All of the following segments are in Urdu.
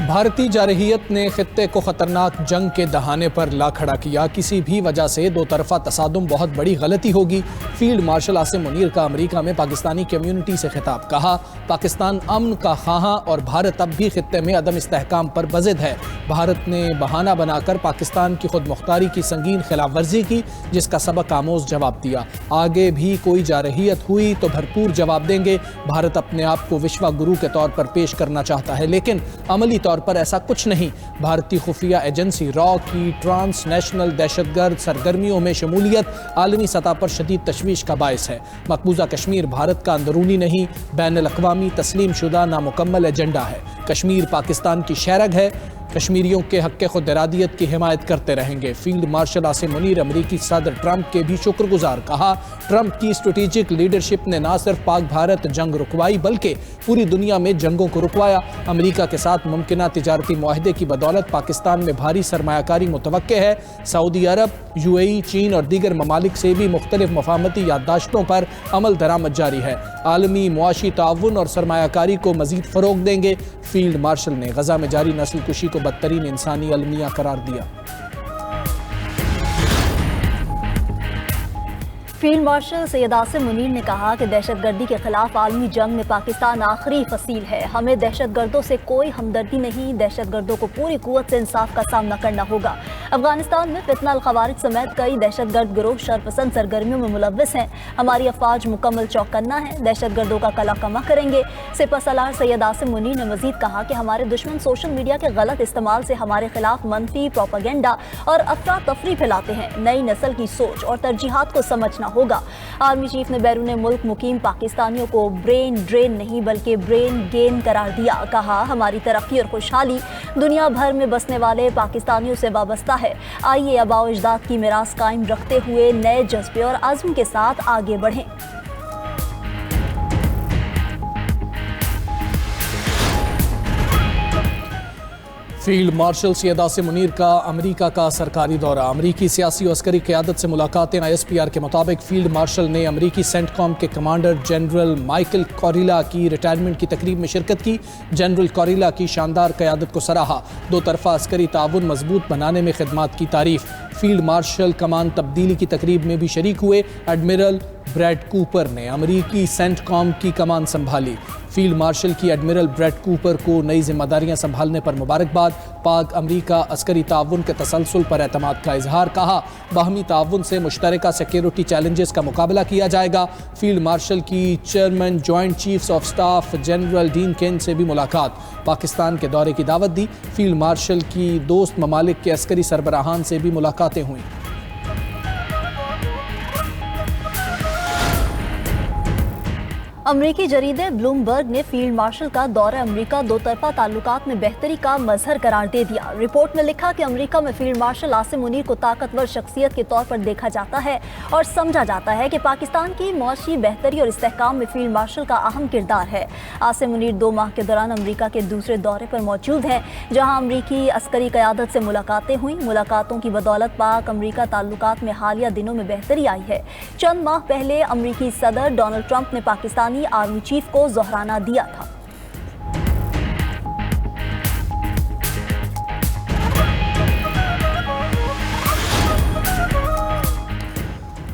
بھارتی جارحیت نے خطے کو خطرناک جنگ کے دہانے پر لا کھڑا کیا۔ کسی بھی وجہ سے دو طرفہ تصادم بہت بڑی غلطی ہوگی۔ فیلڈ مارشل عاصم منیر کا امریکہ میں پاکستانی کمیونٹی سے خطاب۔ کہا، پاکستان امن کا خواہاں اور بھارت اب بھی خطے میں عدم استحکام پر بضد ہے۔ بھارت نے بہانہ بنا کر پاکستان کی خود مختاری کی سنگین خلاف ورزی کی، جس کا سبق آموز جواب دیا۔ آگے بھی کوئی جارحیت ہوئی تو بھرپور جواب دیں گے۔ بھارت اپنے آپ کو وشوا گرو کے طور پر پیش کرنا چاہتا ہے، لیکن عملی طور پر ایسا کچھ نہیں۔ بھارتی خفیہ ایجنسی را کی ٹرانس نیشنل دہشت گرد سرگرمیوں میں شمولیت عالمی سطح پر شدید تشویش کا باعث ہے۔ مقبوضہ کشمیر بھارت کا اندرونی نہیں، بین الاقوامی تسلیم شدہ نامکمل ایجنڈا ہے۔ کشمیر پاکستان کی شہرگ ہے۔ کشمیریوں کے حق خود ارادیت کی حمایت کرتے رہیں گے۔ فیلڈ مارشل عاصم منیر امریکی صدر ٹرمپ کے بھی شکر گزار۔ کہا، ٹرمپ کی اسٹریٹجک لیڈرشپ نے نہ صرف پاک بھارت جنگ رکوائی بلکہ پوری دنیا میں جنگوں کو رکوایا۔ امریکہ کے ساتھ ممکنہ تجارتی معاہدے کی بدولت پاکستان میں بھاری سرمایہ کاری متوقع ہے۔ سعودی عرب، UAE، چین اور دیگر ممالک سے بھی مختلف مفاہمتی یادداشتوں پر عمل درآمد جاری ہے۔ عالمی معاشی تعاون اور سرمایہ کاری کو مزید فروغ دیں گے۔ فیلڈ مارشل نے غزہ میں جاری نسل کشی کو بدترین انسانی المیہ قرار دیا۔ فیلڈ مارشل سید عاصم منیر نے کہا کہ دہشت گردی کے خلاف عالمی جنگ میں پاکستان آخری فصیل ہے۔ ہمیں دہشت گردوں سے کوئی ہمدردی نہیں، دہشت گردوں کو پوری قوت سے انصاف کا سامنا کرنا ہوگا۔ افغانستان میں فتنہ الخوارج سمیت کئی دہشت گرد گروہ شرپسند سرگرمیوں میں ملوث ہیں۔ ہماری افواج مکمل چوکنا ہے، دہشت گردوں کا کلا کما کریں گے۔ سپہ سالار سید عاصم منیر نے مزید کہا کہ ہمارے دشمن سوشل میڈیا کے غلط استعمال سے ہمارے خلاف منفی پروپیگنڈا اور افراتفری پھیلاتے ہیں۔ نئی نسل کی سوچ اور ترجیحات کو سمجھنا ہوگا۔ آرمی چیف نے بیرون ملک مقیم پاکستانیوں کو برین ڈرین نہیں بلکہ برین گین قرار دیا۔ کہا، ہماری ترقی اور خوشحالی دنیا بھر میں بسنے والے پاکستانیوں سے وابستہ ہے۔ آئیے آباء و اجداد کی میراث قائم رکھتے ہوئے نئے جذبے اور عزم کے ساتھ آگے بڑھیں۔ فیلڈ مارشل سید عاصم منیر کا امریکہ کا سرکاری دورہ۔ امریکی سیاسی و عسکری قیادت سے ملاقاتیں۔ ISPR کے مطابق فیلڈ مارشل نے امریکی سینٹ کام کے کمانڈر جنرل مائیکل کوریلا کی ریٹائرمنٹ کی تقریب میں شرکت کی۔ جنرل کوریلا کی شاندار قیادت کو سراہا۔ دو طرفہ عسکری تعاون مضبوط بنانے میں خدمات کی تعریف۔ فیلڈ مارشل کمان تبدیلی کی تقریب میں بھی شریک ہوئے۔ ایڈمرل بریڈ کوپر نے امریکی سینٹ کام کی کمان سنبھالی۔ فیلڈ مارشل کی ایڈمرل بریڈ کوپر کو نئی ذمہ داریاں سنبھالنے پر مبارکباد۔ پاک امریکہ عسکری تعاون کے تسلسل پر اعتماد کا اظہار۔ کہا، باہمی تعاون سے مشترکہ سیکیورٹی چیلنجز کا مقابلہ کیا جائے گا۔ فیلڈ مارشل کی chairman joint chiefs of staff general Dan Caine سے بھی ملاقات۔ پاکستان کے دورے کی دعوت دی۔ فیلڈ مارشل کی دوست ممالک کے عسکری سربراہان سے بھی ملاقاتیں ہوئیں۔ امریکی جریدے بلومبرگ نے فیلڈ مارشل کا دورہ امریکہ دو طرفہ تعلقات میں بہتری کا مظہر قرار دے دیا۔ رپورٹ میں لکھا کہ امریکہ میں فیلڈ مارشل عاصم منیر کو طاقتور شخصیت کے طور پر دیکھا جاتا ہے اور سمجھا جاتا ہے کہ پاکستان کی معاشی بہتری اور استحکام میں فیلڈ مارشل کا اہم کردار ہے۔ عاصم منیر 2 ماہ کے دوران امریکہ کے دوسرے دورے پر موجود ہیں، جہاں امریکی عسکری قیادت سے ملاقاتیں ہوئیں۔ ملاقاتوں کی بدولت پاک امریکہ تعلقات میں حالیہ دنوں میں بہتری آئی ہے۔ چند ماہ پہلے امریکی صدر ڈونلڈ ٹرمپ نے پاکستانی آرمی چیف کو ظہرانہ دیا تھا۔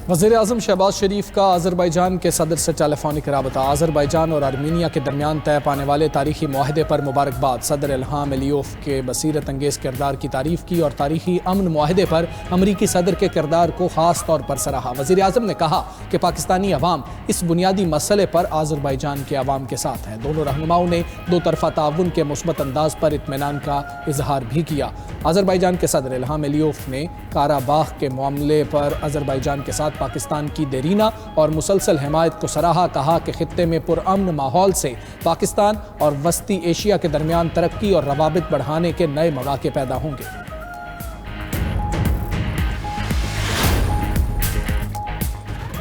وزیر اعظم شہباز شریف کا آذربائیجان کے صدر سے ٹیلی فونک رابطہ۔ آذربائیجان اور آرمینیا کے درمیان طے پانے والے تاریخی معاہدے پر مبارکباد۔ صدر الہام علیوف کے بصیرت انگیز کردار کی تعریف کی اور تاریخی امن معاہدے پر امریکی صدر کے کردار کو خاص طور پر سراہا۔ وزیر اعظم نے کہا کہ پاکستانی عوام اس بنیادی مسئلے پر آذربائیجان کے عوام کے ساتھ ہیں۔ دونوں رہنماؤں نے دو طرفہ تعاون کے مثبت انداز پر اطمینان کا اظہار بھی کیا۔ آذربائیجان کے صدر الہام علیوف نے قاراباخ کے معاملے پر آذربائیجان کے ساتھ پاکستان کی دیرینہ اور مسلسل حمایت کو سراہا۔ کہا کہ خطے میں پرامن ماحول سے پاکستان اور وسطی ایشیا کے درمیان ترقی اور روابط بڑھانے کے نئے مواقع پیدا ہوں گے۔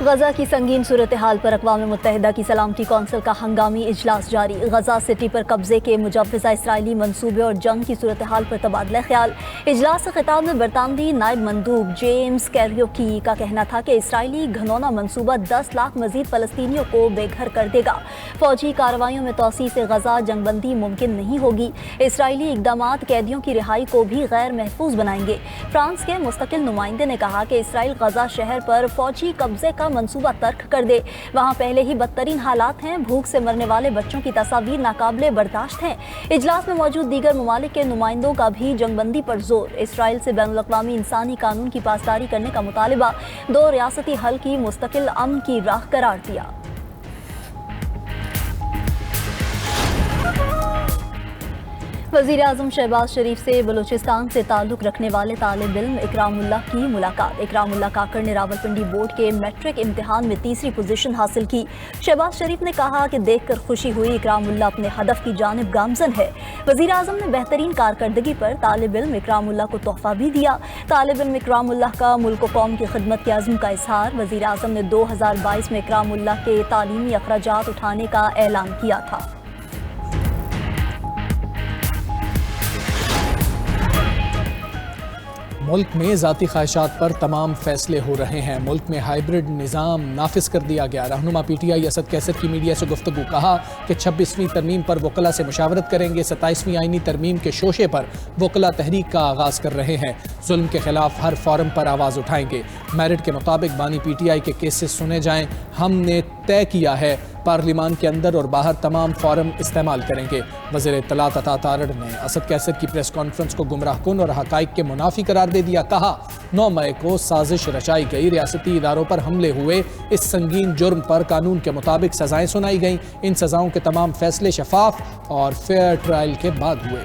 غزہ کی سنگین صورتحال پر اقوام متحدہ کی سلامتی کونسل کا ہنگامی اجلاس جاری۔ غزہ سٹی پر قبضے کے مجوزہ اسرائیلی منصوبے اور جنگ کی صورتحال پر تبادلہ خیال۔ اجلاس سے خطاب میں برطانوی نائب مندوب جیمز کیریوکی کا کہنا تھا کہ اسرائیلی گھنونہ منصوبہ 10 لاکھ مزید فلسطینیوں کو بے گھر کر دے گا۔ فوجی کارروائیوں میں توسیع سے غزہ جنگ بندی ممکن نہیں ہوگی۔ اسرائیلی اقدامات قیدیوں کی رہائی کو بھی غیر محفوظ بنائیں گے۔ فرانس کے مستقل نمائندے نے کہا کہ اسرائیل غزہ شہر پر فوجی قبضے کا منصوبہ ترک کر دے۔ وہاں پہلے ہی بدترین حالات ہیں، بھوک سے مرنے والے بچوں کی تصاویر ناقابل برداشت ہیں۔ اجلاس میں موجود دیگر ممالک کے نمائندوں کا بھی جنگ بندی پر زور۔ اسرائیل سے بین الاقوامی انسانی قانون کی پاسداری کرنے کا مطالبہ، 2 ریاستی حل کی مستقل امن کی راہ قرار دیا۔ وزیر اعظم شہباز شریف سے بلوچستان سے تعلق رکھنے والے طالب علم اکرام اللہ کی ملاقات۔ اکرام اللہ کاکڑ نے راولپنڈی بورڈ کے میٹرک امتحان میں تیسری پوزیشن حاصل کی۔ شہباز شریف نے کہا کہ دیکھ کر خوشی ہوئی، اکرام اللہ اپنے ہدف کی جانب گامزن ہے۔ وزیر اعظم نے بہترین کارکردگی پر طالب علم اکرام اللہ کو تحفہ بھی دیا۔ طالب علم اکرام اللہ کا ملک و قوم کی خدمت کے عزم کا اظہار۔ وزیر اعظم نے 2022 میں اکرام اللہ کے تعلیمی اخراجات اٹھانے کا اعلان کیا تھا۔ ملک میں ذاتی خواہشات پر تمام فیصلے ہو رہے ہیں۔ ملک میں ہائیبرڈ نظام نافذ کر دیا گیا۔ رہنما پی ٹی آئی اسد کیسر کی میڈیا سے گفتگو، کہا کہ 26ویں ترمیم پر وکلاء سے مشاورت کریں گے۔ 27ویں آئینی ترمیم کے شوشے پر وکلاء تحریک کا آغاز کر رہے ہیں۔ ظلم کے خلاف ہر فورم پر آواز اٹھائیں گے۔ میرٹ کے مطابق بانی پی ٹی آئی کے کیسز سنے جائیں۔ ہم نے طے کیا ہے پارلیمان کے اندر اور باہر تمام فورم استعمال کریں گے۔ وزیر اطلاعات عطا تارڑ نے اسد کیسر کی پریس کانفرنس کو گمراہ کن اور حقائق کے منافی قرار دے دیا۔ کہا 9 مئی کو سازش رچائی گئی، ریاستی اداروں پر حملے ہوئے، اس سنگین جرم پر قانون کے مطابق سزائیں سنائی گئیں۔ ان سزاؤں کے تمام فیصلے شفاف اور فیئر ٹرائل کے بعد ہوئے۔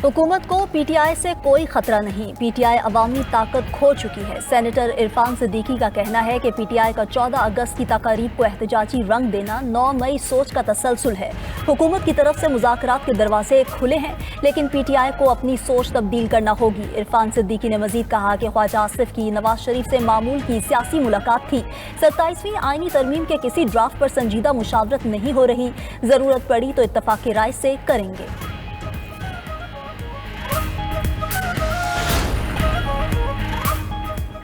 حکومت کو پی ٹی آئی سے کوئی خطرہ نہیں، پی ٹی آئی عوامی طاقت کھو چکی ہے۔ سینیٹر عرفان صدیقی کا کہنا ہے کہ پی ٹی آئی کا 14 اگست کی تقاریب کو احتجاجی رنگ دینا 9 مئی سوچ کا تسلسل ہے۔ حکومت کی طرف سے مذاکرات کے دروازے کھلے ہیں، لیکن پی ٹی آئی کو اپنی سوچ تبدیل کرنا ہوگی۔ عرفان صدیقی نے مزید کہا کہ خواجہ آصف کی نواز شریف سے معمول کی سیاسی ملاقات تھی۔ 27ویں آئینی ترمیم کے کسی ڈرافٹ پر سنجیدہ مشاورت نہیں ہو رہی، ضرورت پڑی تو اتفاق رائے سے کریں گے۔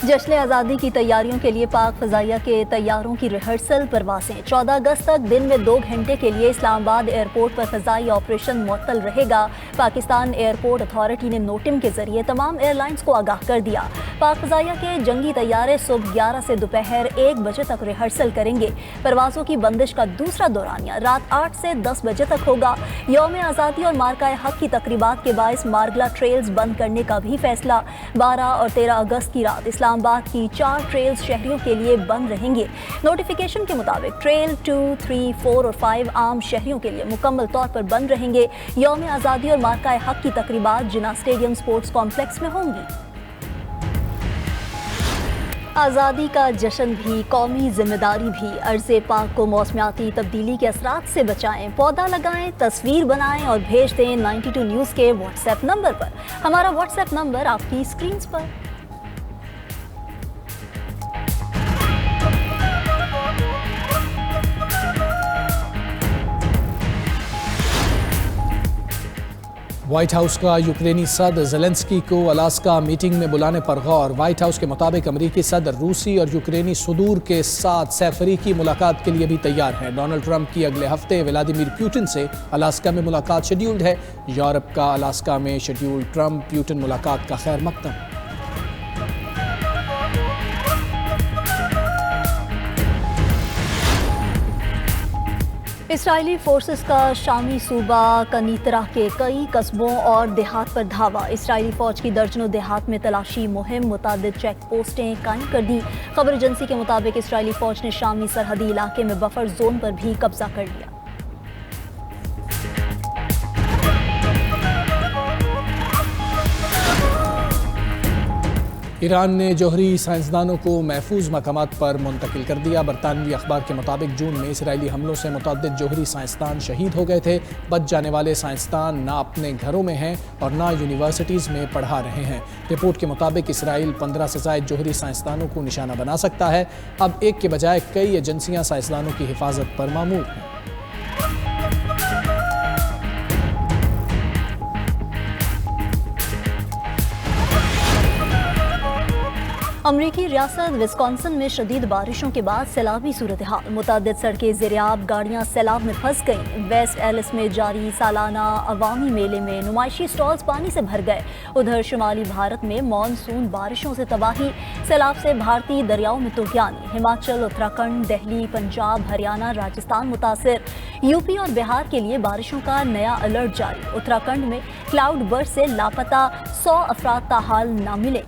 جشن آزادی کی تیاریوں کے لیے پاک فضائیہ کے طیاروں کی ریہرسل پروازیں۔ 14 اگست تک دن میں 2 گھنٹے کے لیے اسلام آباد ایئرپورٹ پر فضائی آپریشن معطل رہے گا۔ پاکستان ایئرپورٹ اتھارٹی نے نوٹم کے ذریعے تمام ایئر لائنز کو آگاہ کر دیا۔ پاک فضائیہ کے جنگی طیارے صبح 11 سے دوپہر 1 بجے تک ریہرسل کریں گے۔ پروازوں کی بندش کا دوسرا دورانیہ رات 8 سے 10 بجے تک ہوگا۔ یوم آزادی اور مارکہ حق کی تقریبات کے باعث مارگلا ٹریلز بند کرنے کا بھی فیصلہ۔ 12 اور 13 اگست کی رات اسلام آباد کی 4 ٹریلز شہریوں کے لیے بند رہیں گے۔ نوٹیفیکیشن کے مطابق ٹریل 2، 3، 4 اور 5 عام شہریوں کے لیے مکمل طور پر بند رہیں گے۔ یوم آزادی اور مارکہ حق کی تقریبات جناح اسٹیڈیم سپورٹس کمپلیکس میں ہوں گی۔ آزادی کا جشن بھی، قومی ذمہ داری بھی۔ ارض پاک کو موسمیاتی تبدیلی کے اثرات سے بچائیں، پودا لگائیں، تصویر بنائیں اور بھیج دیں 92 نیوز کے واٹس ایپ نمبر پر۔ ہمارا واٹس ایپ نمبر آپ کی اسکرینز پر۔ وائٹ ہاؤس کا یوکرینی صدر زیلنسکی کو الاسکا میٹنگ میں بلانے پر غور۔ وائٹ ہاؤس کے مطابق امریکی صدر روسی اور یوکرینی صدور کے ساتھ سہ-فریقی ملاقات کے لیے بھی تیار ہیں۔ ڈونلڈ ٹرمپ کی اگلے ہفتے ولادیمیر پیوٹن سے الاسکا میں ملاقات شیڈیولڈ ہے۔ یورپ کا الاسکا میں شیڈیولڈ ٹرمپ پیوٹن ملاقات کا خیر مقدم۔ اسرائیلی فورسز کا شامی صوبہ قنیطرہ کے کئی قصبوں اور دیہات پر دھاوا۔ اسرائیلی فوج کی درجنوں دیہات میں تلاشی مہم، متعدد چیک پوسٹیں قائم کر دی۔ خبر ایجنسی کے مطابق اسرائیلی فوج نے شامی سرحدی علاقے میں بفر زون پر بھی قبضہ کر لیا۔ ایران نے جوہری سائنسدانوں کو محفوظ مقامات پر منتقل کر دیا۔ برطانوی اخبار کے مطابق جون میں اسرائیلی حملوں سے متعدد جوہری سائنسدان شہید ہو گئے تھے۔ بچ جانے والے سائنسدان نہ اپنے گھروں میں ہیں اور نہ یونیورسٹیز میں پڑھا رہے ہیں۔ رپورٹ کے مطابق اسرائیل 15 سے زائد جوہری سائنسدانوں کو نشانہ بنا سکتا ہے۔ اب ایک کے بجائے کئی ایجنسیاں سائنسدانوں کی حفاظت پر مامور ہیں۔ امریکی ریاست وسکانسن میں شدید بارشوں کے بعد سیلابی صورتحال، متعدد سڑکیں زیریاب، گاڑیاں سیلاب میں پھنس گئیں۔ ویسٹ ایلس میں جاری سالانہ عوامی میلے میں نمائشی سٹالز پانی سے بھر گئے۔ ادھر شمالی بھارت میں مانسون بارشوں سے تباہی، سیلاب سے بھارتی دریاؤں میں طوفانی۔ ہماچل، اتراکھنڈ، دہلی، پنجاب، ہریانہ، راجستھان متاثر۔ یوپی اور بہار کے لیے بارشوں کا نیا الرٹ جاری۔ اتراکھنڈ میں کلاؤڈ برسٹ سے لاپتہ 100 افراد تاحال نہ ملے۔